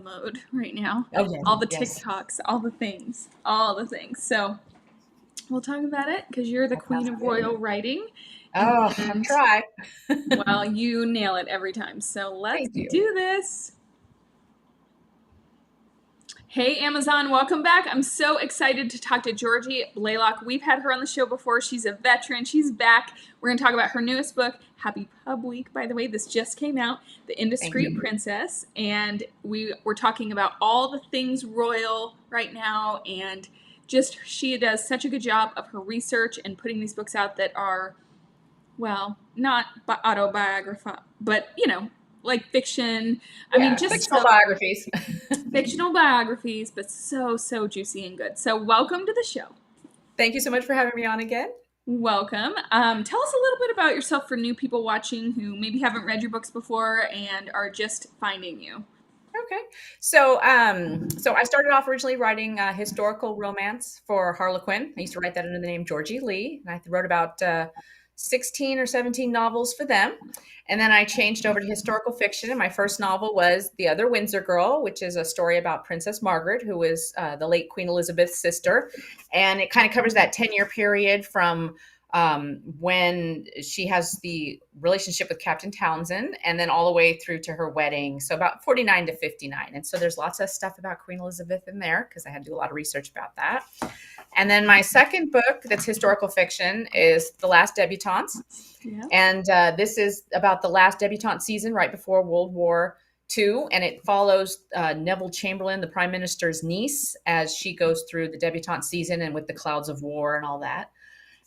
mode right now. Oh, yes. All the Yes. TikToks, all the things, all the things. So we'll talk about it because you're the That sounds queen of good. royal writing. Oh, I'll And, try. well, you nail it every time. So let's Thank you. do this. Hey, Amazon, welcome back. I'm so excited to talk to Georgie Blalock. We've had her on the show before. She's a veteran. She's back. We're going to talk about her newest book, Happy Pub Week, by the way. This just came out, The Thank Indiscreet you. Princess. And we're talking about all the things royal right now. And just she does such a good job of her research and putting these books out that are, well, not autobiographical, but, like fiction. I mean, Yeah, just fictional so biographies. fictional biographies, but so juicy and good. So welcome to the show. Thank you so much for having me on again. Welcome. Tell us a little bit about yourself for new people watching who maybe haven't read your books before and are just finding you. Okay. So I started off originally writing historical romance for Harlequin. I used to write that under the name Georgie Lee, and I wrote about 16 or 17 novels for them. And then I changed over to historical fiction, and my first novel was The Other Windsor Girl, which is a story about Princess Margaret, who was the late Queen Elizabeth's sister. And it kind of covers that 10-year period from when she has the relationship with Captain Townsend and then all the way through to her wedding. So about 49 to 59. And so there's lots of stuff about Queen Elizabeth in there because I had to do a lot of research about that. And then my second book that's historical fiction is The Last Debutantes. Yeah. And this is about the last debutante season right before World War II. And it follows Neville Chamberlain, the prime minister's niece, as she goes through the debutante season and with the clouds of war and all that.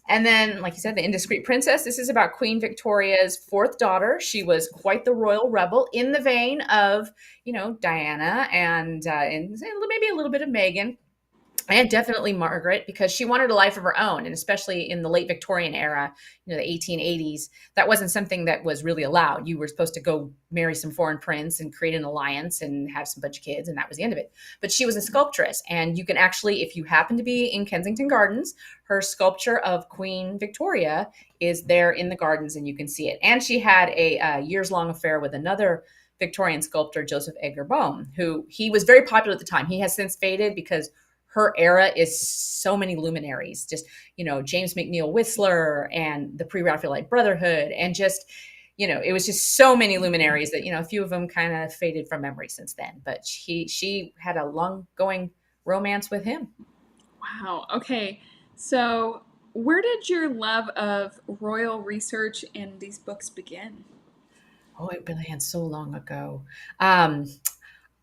And then, like you said, The Indiscreet Princess. This is about Queen Victoria's fourth daughter. She was quite the royal rebel in the vein of, Diana and maybe a little bit of Meghan. And definitely Margaret, because she wanted a life of her own. And especially in the late Victorian era, the 1880s, that wasn't something that was really allowed. You were supposed to go marry some foreign prince and create an alliance and have some bunch of kids. And that was the end of it. But she was a sculptress. And you can actually, if you happen to be in Kensington Gardens, her sculpture of Queen Victoria is there in the gardens and you can see it. And she had a years-long affair with another Victorian sculptor, Joseph Edgar Bohm, who he was very popular at the time. He has since faded because her era is so many luminaries, just, James McNeill Whistler and the Pre-Raphaelite Brotherhood. And just, it was just so many luminaries that, a few of them kind of faded from memory since then. But she had a long going romance with him. Wow. Okay. So where did your love of royal research and these books begin? Oh, it began so long ago.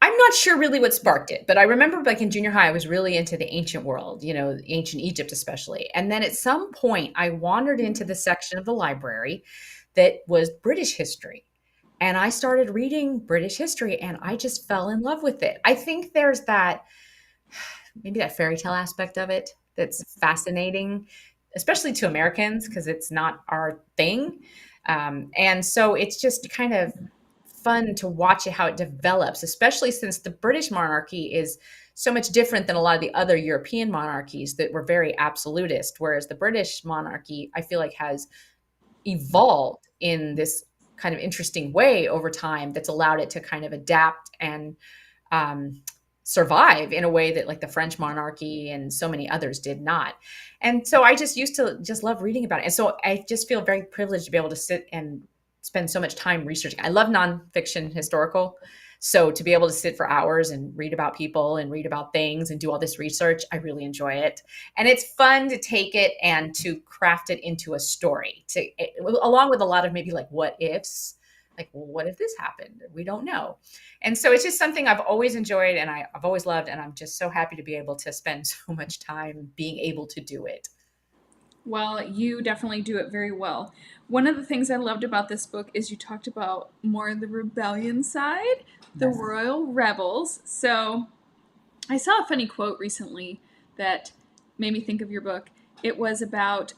I'm not sure really what sparked it, but I remember like in junior high, I was really into the ancient world, ancient Egypt especially. And then at some point, I wandered into the section of the library that was British history. And I started reading British history and I just fell in love with it. I think there's maybe that fairy tale aspect of it that's fascinating, especially to Americans because it's not our thing. And so it's just kind of fun to watch it, how it develops, especially since the British monarchy is so much different than a lot of the other European monarchies that were very absolutist. Whereas the British monarchy, I feel like, has evolved in this kind of interesting way over time that's allowed it to kind of adapt and survive in a way that like the French monarchy and so many others did not. And so I just used to just love reading about it. And so I just feel very privileged to be able to sit and spend so much time researching. I love nonfiction historical. So to be able to sit for hours and read about people and read about things and do all this research, I really enjoy it. And it's fun to take it and to craft it into a story, along with a lot of maybe like what ifs, like, well, what if this happened? We don't know. And so it's just something I've always enjoyed and I've always loved. And I'm just so happy to be able to spend so much time being able to do it. Well, you definitely do it very well. One of the things I loved about this book is you talked about more the rebellion side, the Yes. royal rebels. So I saw a funny quote recently that made me think of your book. It was about,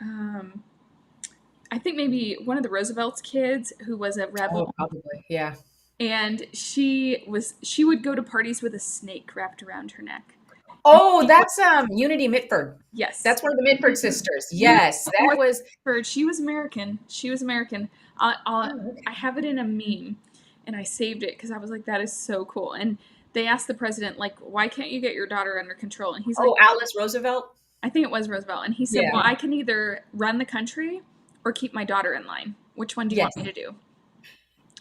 I think maybe one of the Roosevelt's kids who was a rebel. Oh, probably. Yeah. And she would go to parties with a snake wrapped around her neck. Oh, that's Unity Mitford. Yes. That's one of the Mitford sisters. Yes, that was. She was American. She was American. Oh, okay. I have it in a meme. and I saved it because I was like, that is so cool. And they asked the president, like, why can't you get your daughter under control? And he's like, Oh, Alice Roosevelt. I think it was Roosevelt. And he said, Yeah. well, I can either run the country or keep my daughter in line. Which one do you Yes. want me to do?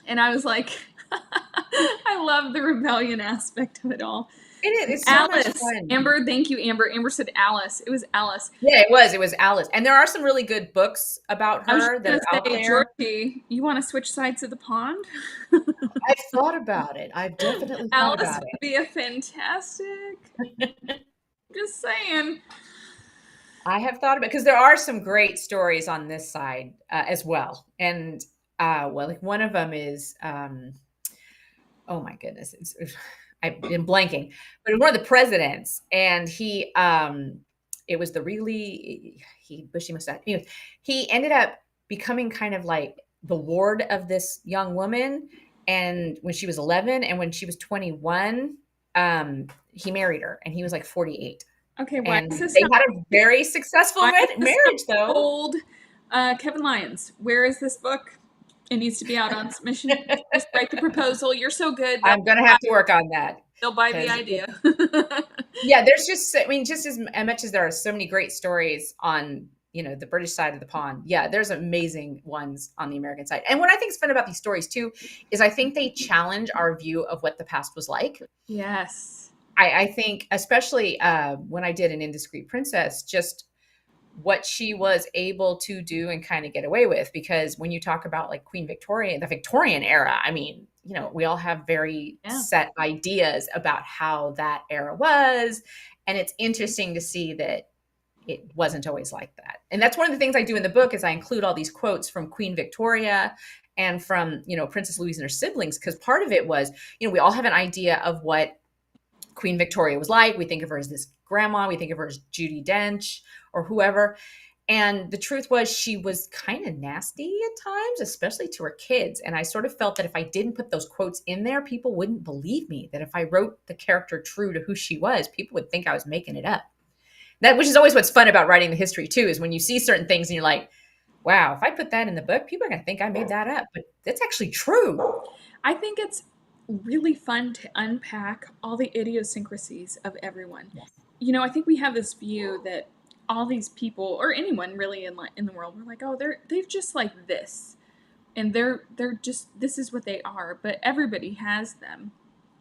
And I was like, I love the rebellion aspect of it all. It's so much Alice. fun. Amber, thank you, Amber. Amber said Alice. It was Alice. Yeah, it was. It was Alice. And there are some really good books about I was her just that going are out to say, there. Georgie, you want to switch sides of the pond? I've thought about it. I've definitely thought Alice about would be a fantastic. it. Just saying. I have thought about it because there are some great stories on this side as well. And well, like one of them is oh my goodness, I've been blanking, but one of the presidents, and it was the really he bushy mustache. Anyway, he ended up becoming kind of like the ward of this young woman, and when she was 11, and when she was 21, he married her, and he was like 48, Okay, why and is this they not, had a very successful why is this marriage, not though. old Kevin Lyons? Where is this book? It needs to be out on submission. Just write the proposal. You're so good. I'm gonna have to work on that They'll buy the because idea. yeah, there's just, I mean, just as much as there are so many great stories on, the British side of the pond, yeah, there's amazing ones on the American side. And what I think is fun about these stories too is I think they challenge our view of what the past was like. Yes. I think, especially when I did an Indiscreet Princess, just what she was able to do and kind of get away with. Because when you talk about like Queen Victoria, the Victorian era, I mean, we all have very set ideas about how that era was. And it's interesting to see that it wasn't always like that. And that's one of the things I do in the book is I include all these quotes from Queen Victoria and from, Princess Louise and her siblings. Because part of it was, we all have an idea of what Queen Victoria was like. We think of her as this grandma. We think of her as Judi Dench or whoever. And the truth was she was kind of nasty at times, especially to her kids. And I sort of felt that if I didn't put those quotes in there, people wouldn't believe me. That if I wrote the character true to who she was, people would think I was making it up. Which is always what's fun about writing the history too, is when you see certain things and you're like, wow, if I put that in the book, people are going to think I made that up. But that's actually true. I think it's really fun to unpack all the idiosyncrasies of everyone. Yes. I think we have this view that all these people, or anyone really in the world, we're like, oh, they're just like this, and they're just, this is what they are. But everybody has them.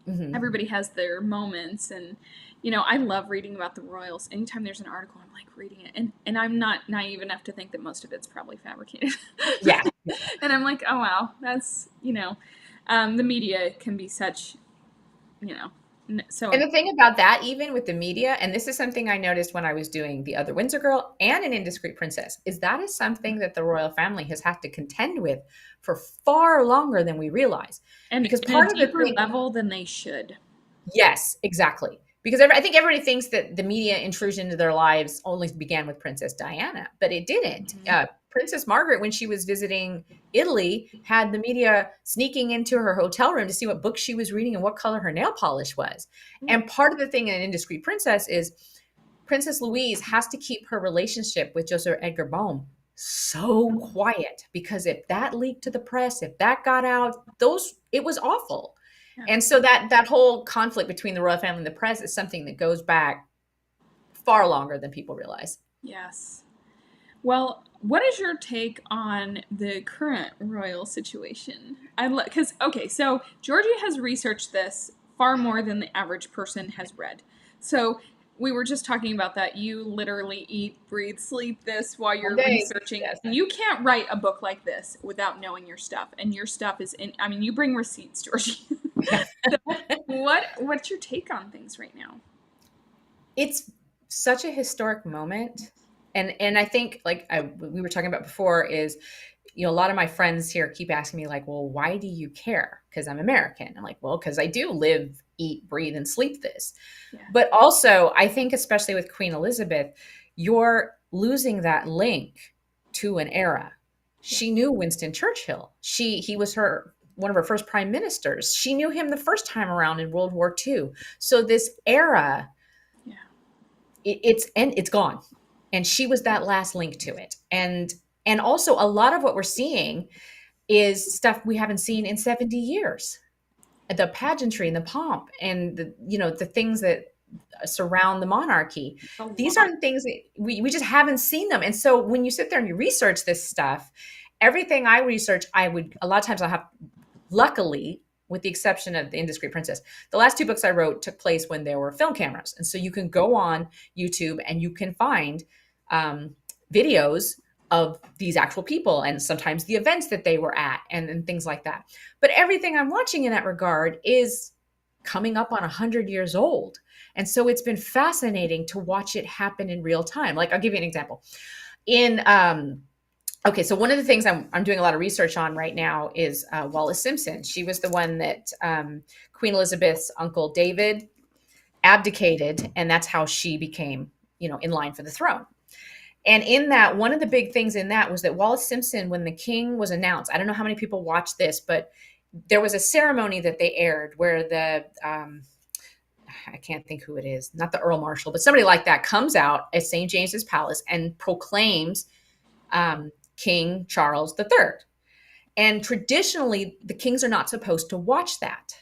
Mm-hmm. Everybody has their moments, and I love reading about the royals. Anytime there's an article, I'm like reading it, and I'm not naive enough to think that most of it's probably fabricated. Yeah. And I'm like, oh wow, that's the media can be such, so. And the thing about that, even with the media, and this is something I noticed when I was doing The Other Windsor Girl and An Indiscreet Princess, is that is something that the royal family has had to contend with for far longer than we realize. And because part of a deeper level than they should. Yes, exactly. Because I think everybody thinks that the media intrusion into their lives only began with Princess Diana, but it didn't. Mm-hmm. Princess Margaret, when she was visiting Italy, had the media sneaking into her hotel room to see what books she was reading and what color her nail polish was. Mm-hmm. And part of the thing in An Indiscreet Princess is Princess Louise has to keep her relationship with Joseph Edgar Bohm so quiet, because if that leaked to the press, if that got out, it was awful. Yeah. And so that whole conflict between the royal family and the press is something that goes back far longer than people realize. Yes. Well, what is your take on the current royal situation? So Georgie has researched this far more than the average person has read. So we were just talking about that. You literally eat, breathe, sleep this while you're researching. Yes. And you can't write a book like this without knowing your stuff. And your stuff is you bring receipts, Georgie. So what's your take on things right now? It's such a historic moment. And I think, like we were talking about before, is, a lot of my friends here keep asking me, like, well, why do you care? Because I'm American. I'm like, well, because I do live, eat, breathe, and sleep this. Yeah. But also, I think especially with Queen Elizabeth, you're losing that link to an era. Yeah. She knew Winston Churchill. He was one of her first prime ministers. She knew him the first time around in World War II. So this era, it's gone. And she was that last link to it. And also a lot of what we're seeing is stuff we haven't seen in 70 years. The pageantry and the pomp and the things that surround the monarchy. A These lot. aren't things that we just haven't seen them. And so when you sit there and you research this stuff, everything I research, a lot of times I have, luckily, with the exception of The Indiscreet Princess, the last two books I wrote took place when there were film cameras. And so you can go on YouTube and you can find videos of these actual people and sometimes the events that they were at and things like that. But everything I'm watching in that regard is coming up on 100 years old. And so it's been fascinating to watch it happen in real time. Like, I'll give you an example. Okay, so one of the things I'm doing a lot of research on right now is Wallis Simpson. She was the one that Queen Elizabeth's uncle David abdicated, and that's how she became, in line for the throne. And in that, one of the big things in that was that Wallis Simpson, when the king was announced, I don't know how many people watched this, but there was a ceremony that they aired where I can't think who it is, not the Earl Marshal, but somebody like that comes out at St. James's Palace and proclaims King Charles III. And traditionally, the kings are not supposed to watch that.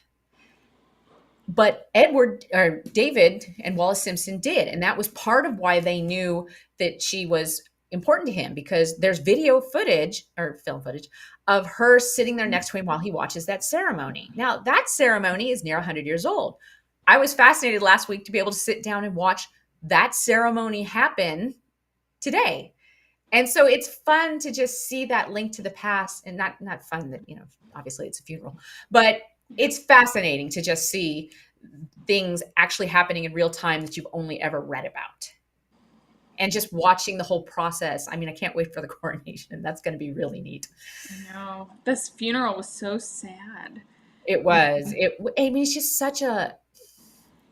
But David and Wallis Simpson did. And that was part of why they knew that she was important to him, because there's video footage or film footage of her sitting there next to him while he watches that ceremony. Now, that ceremony is near 100 years old. I was fascinated last week to be able to sit down and watch that ceremony happen today. And so it's fun to just see that link to the past, and not fun that, obviously it's a funeral, but it's fascinating to just see things actually happening in real time that you've only ever read about. And just watching the whole process. I mean, I can't wait for the coronation. That's going to be really neat. I know. This funeral was so sad. It was. It's just such a,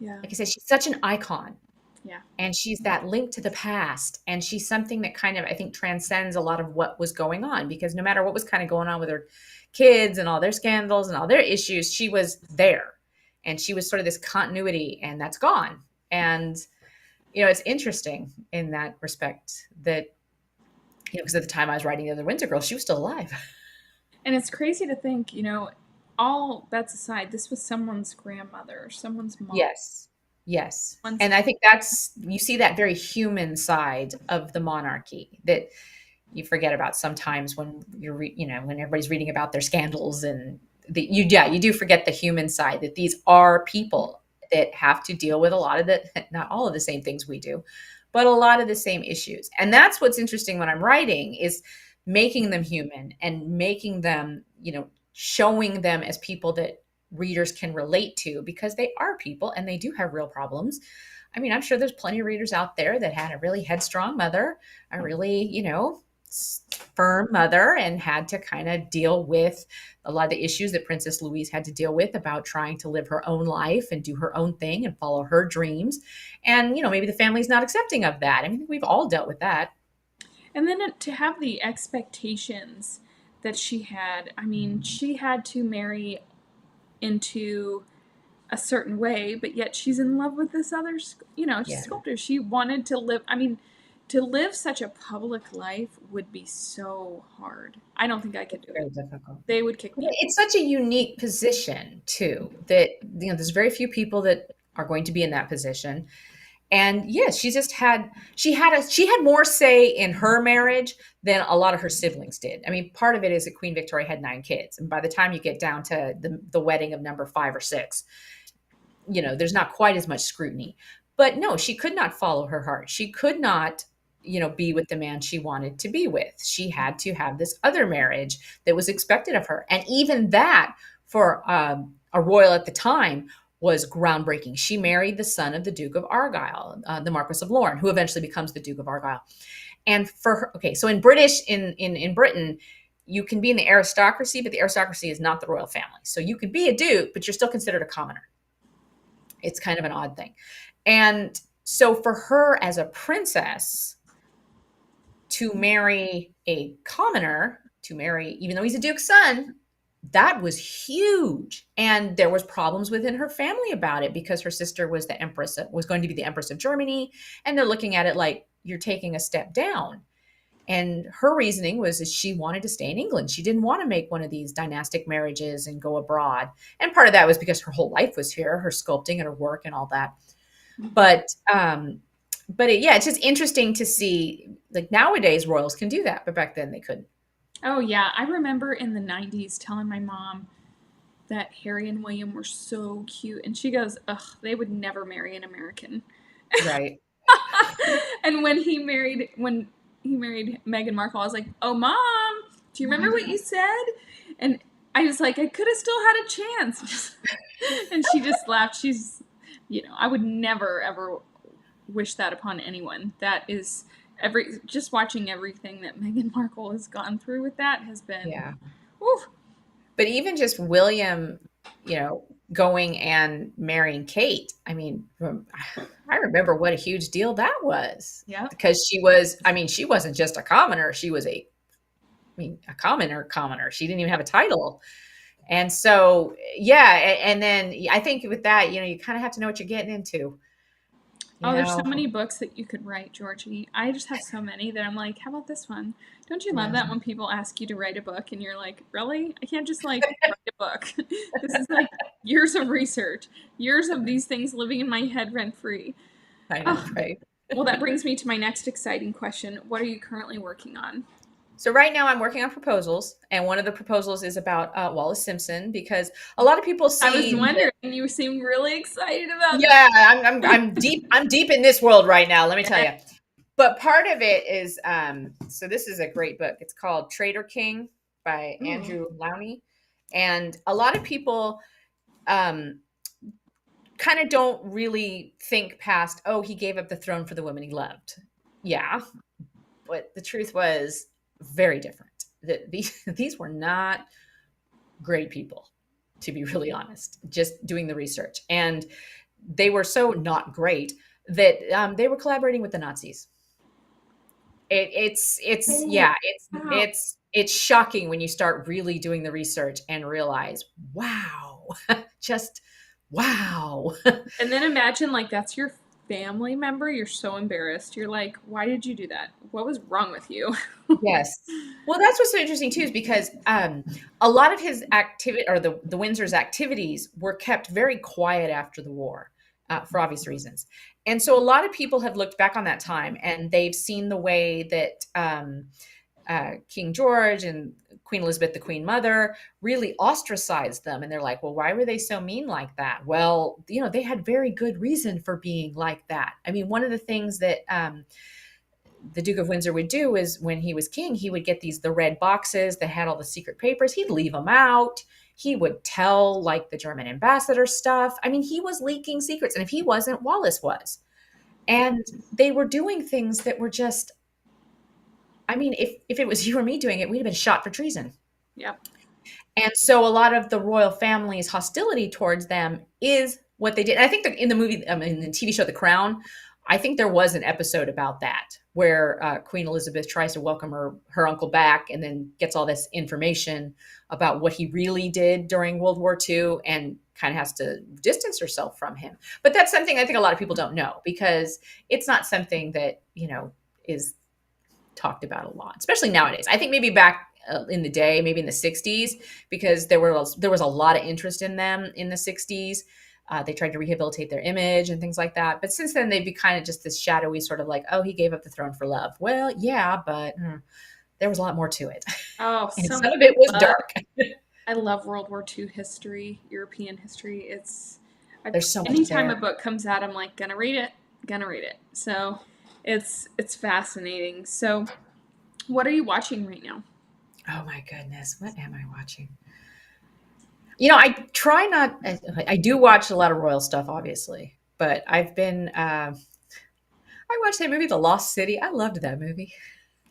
Yeah. like I said, she's such an icon. Yeah. And she's that link to the past. And she's something that kind of, I think, transcends a lot of what was going on, because no matter what was kind of going on with her kids and all their scandals and all their issues, she was there. And she was sort of this continuity, and that's gone. And, it's interesting in that respect that, because at the time I was writing The Other Windsor Girl, she was still alive. And it's crazy to think, all that's aside, this was someone's grandmother or someone's mom. Yes. And I think you see that very human side of the monarchy that you forget about sometimes when when everybody's reading about their scandals, and you do forget the human side, that these are people that have to deal with a lot of not all of the same things we do, but a lot of the same issues. And that's what's interesting when I'm writing, is making them human and making them, showing them as people that readers can relate to, because they are people and they do have real problems. I mean, I'm sure there's plenty of readers out there that had a really headstrong mother, a really, firm mother, and had to kind of deal with a lot of the issues that Princess Louise had to deal with about trying to live her own life and do her own thing and follow her dreams. And, maybe the family's not accepting of that. I mean, we've all dealt with that. And then to have the expectations that she had, I mean, she had to marry into a certain way, but yet she's in love with this other, sculptor. She wanted to live, to live such a public life would be so hard. I don't think I could do it. Very difficult. They would kick me. It's such a unique position too, that, there's very few people that are going to be in that position. And yes, she had more say in her marriage than a lot of her siblings did. I mean, part of it is that Queen Victoria had 9 kids. And by the time you get down to the wedding of number 5 or 6, there's not quite as much scrutiny. But no, she could not follow her heart. She could not, be with the man she wanted to be with. She had to have this other marriage that was expected of her. And even that, for a royal at the time, was groundbreaking. She married the son of the Duke of Argyll, the Marquis of Lorne, who eventually becomes the Duke of Argyll. And for her, okay, so in Britain, you can be in the aristocracy, but the aristocracy is not the royal family. So you could be a duke, but you're still considered a commoner. It's kind of an odd thing. And so for her as a princess to marry a commoner, even though he's a duke's son, that was huge. And there was problems within her family about it, because her sister was going to be the Empress of Germany. And they're looking at it like, you're taking a step down. And her reasoning was that she wanted to stay in England. She didn't want to make one of these dynastic marriages and go abroad. And part of that was because her whole life was here, her sculpting and her work and all that. But yeah, it's just interesting to see, like, nowadays royals can do that, but back then they couldn't. Oh yeah, I remember in the 90s telling my mom that Harry and William were so cute, and she goes, "Ugh, they would never marry an American." Right. And when he married Meghan Markle, I was like, "Oh, Mom, do you remember what you said?" And I was like, "I could have still had a chance." And she just laughed. I would never ever wish that upon anyone. That is just watching everything that Meghan Markle has gone through with that has been, Yeah. whew. But even just William, going and marrying Kate, I mean, I remember what a huge deal that was. Yeah. Because she wasn't just a commoner, she was a commoner. She didn't even have a title. And so, yeah, and then I think with that, you kind of have to know what you're getting into. Oh, there's so many books that you could write, Georgie. I just have so many that I'm like, how about this one? Don't you love Yeah. that when people ask you to write a book and you're like, really? I can't just write a book. This is like years of research, years of these things living in my head rent free. I know, Oh, right? well, that brings me to my next exciting question. What are you currently working on? So right now I'm working on proposals, and one of the proposals is about Wallace Simpson, because a lot of people I was see wondering, you seemed really excited about that. yeah, I'm deep in this world right now, let me tell you. But part of it is so this is a great book. It's called Traitor King by Ooh. Andrew Lowney. And a lot of people kind of don't really think past, oh, he gave up the throne for the woman he loved. Yeah, but the truth was very different. That these were not great people, to be really honest, just doing the research. And they were so not great that they were collaborating with the Nazis. It's Oh, yeah, wow. it's shocking when you start really doing the research and realize, wow, just wow. And then imagine like that's your family member. You're so embarrassed. You're like, why did you do that? What was wrong with you? Yes. Well, that's what's so interesting too, is because a lot of his activity, or the Windsor's activities, were kept very quiet after the war, for obvious reasons. And so a lot of people have looked back on that time and they've seen the way that King George and Queen Elizabeth, the Queen Mother, really ostracized them. And they're like, well, why were they so mean like that? Well, they had very good reason for being like that. I mean, one of the things that the Duke of Windsor would do is, when he was king, he would get the red boxes that had all the secret papers. He'd leave them out. He would tell, like, the German ambassador stuff. I mean, he was leaking secrets. And if he wasn't, Wallace was. And they were doing things that were just, I mean, if it was you or me doing it, we'd have been shot for treason. Yep. And so a lot of the royal family's hostility towards them is what they did. And I think that in the movie, in the TV show The Crown, I think there was an episode about that, where Queen Elizabeth tries to welcome her uncle back and then gets all this information about what he really did during World War II and kind of has to distance herself from him. But that's something I think a lot of people don't know, because it's not something that, is talked about a lot, especially nowadays. I think maybe back in the day, maybe in the 60s, because there was a lot of interest in them in the 60s. They tried to rehabilitate their image and things like that. But since then, they've been kind of just this shadowy sort of like, oh, he gave up the throne for love. Well, yeah, but there was a lot more to it. Oh, And so some much of it was love. dark. I love World War II history, European history. There's so much Anytime there. a book comes out, I'm like, gonna read it. So it's fascinating. So what are you watching right now? Oh my goodness, what am I watching? I try not. I do watch a lot of royal stuff, obviously, but I've been. I watched that movie, The Lost City. I loved that movie.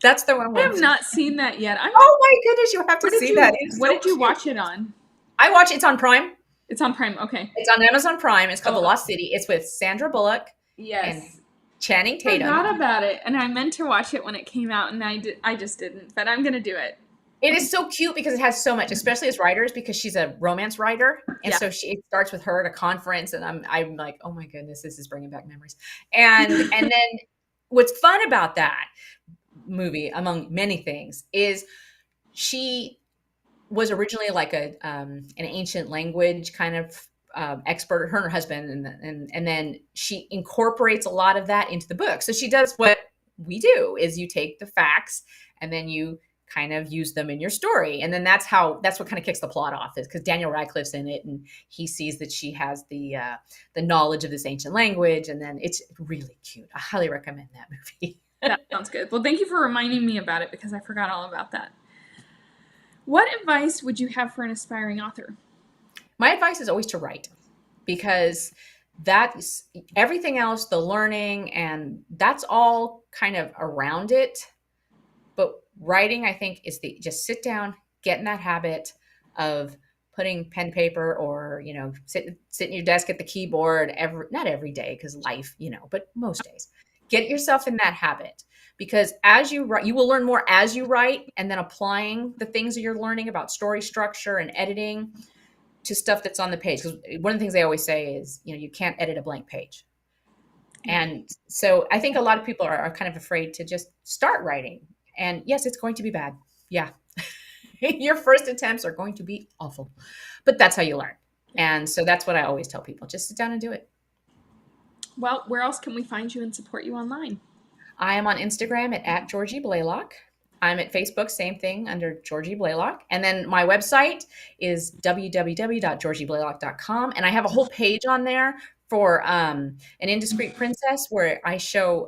That's the one I where. have not seen that yet. Oh my goodness, you have to Where did see that. you It's what so did you cute. watch it on? I watch. It's on Prime. It's on Prime. Okay. It's on Amazon Prime. It's called The Oh, Lost City. It's with Sandra Bullock and yes. Channing I Tatum. forgot about it, and I meant to watch it when it came out, and I just didn't. But I'm gonna do it. It is so cute because it has so much, especially as writers, because she's a romance writer, and Yeah. so it starts with her at a conference, and I'm like, oh my goodness, this is bringing back memories. And then what's fun about that? movie, among many things, is she was originally like an ancient language kind of expert, her and her husband, and then she incorporates a lot of that into the book. So she does what we do: is you take the facts and then you kind of use them in your story, and then that's what kind of kicks the plot off, is because Daniel Radcliffe's in it and he sees that she has the knowledge of this ancient language, and then it's really cute. I highly recommend that movie. That sounds good. Well, thank you for reminding me about it because I forgot all about that. What advice would you have for an aspiring author? My advice is always to write, because that's everything else, the learning, and that's all kind of around it. But writing, I think, is the just sit down, get in that habit of putting pen paper, or sit in your desk at the keyboard not every day because life, but most days. Get yourself in that habit, because as you write, you will learn more as you write, and then applying the things that you're learning about story structure and editing to stuff that's on the page. Because one of the things they always say is, you can't edit a blank page. And so I think a lot of people are kind of afraid to just start writing. And yes, it's going to be bad. Yeah. Your first attempts are going to be awful, but that's how you learn. And so that's what I always tell people: just sit down and do it. Well, where else can we find you and support you online? I am on Instagram at Georgie Blalock. I'm at Facebook, same thing, under Georgie Blalock. And then my website is www.georgieblalock.com. And I have a whole page on there for an Indiscreet Princess, where I show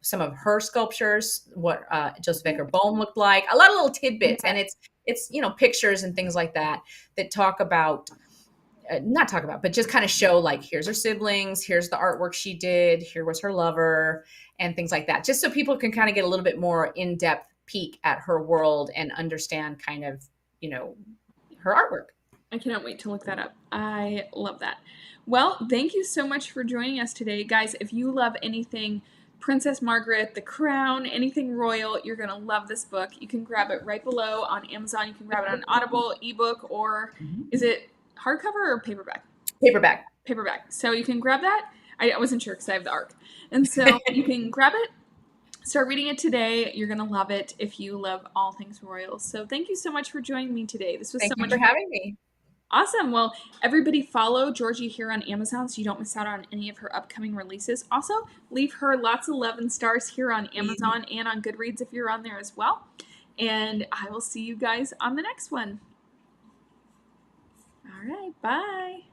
some of her sculptures, what Joseph Edgar Bohm looked like, a lot of little tidbits. And it's pictures and things like that talk about, not talk about, but just kind of show, like, here's her siblings, here's the artwork she did, here was her lover, and things like that. Just so people can kind of get a little bit more in-depth peek at her world and understand kind of, her artwork. I cannot wait to look that up. I love that. Well, thank you so much for joining us today. Guys, if you love anything Princess Margaret, The Crown, anything royal, you're going to love this book. You can grab it right below on Amazon. You can grab it on Audible, ebook, or is it hardcover or paperback? Paperback. Paperback. So you can grab that. I wasn't sure because I have the ARC. And so you can grab it. Start reading it today. You're going to love it if you love all things royal. So thank you so much for joining me today. This was Thank so you much for having me. Awesome. Well, everybody follow Georgie here on Amazon so you don't miss out on any of her upcoming releases. Also, leave her lots of love and stars here on Amazon and on Goodreads if you're on there as well. And I will see you guys on the next one. All right. Bye.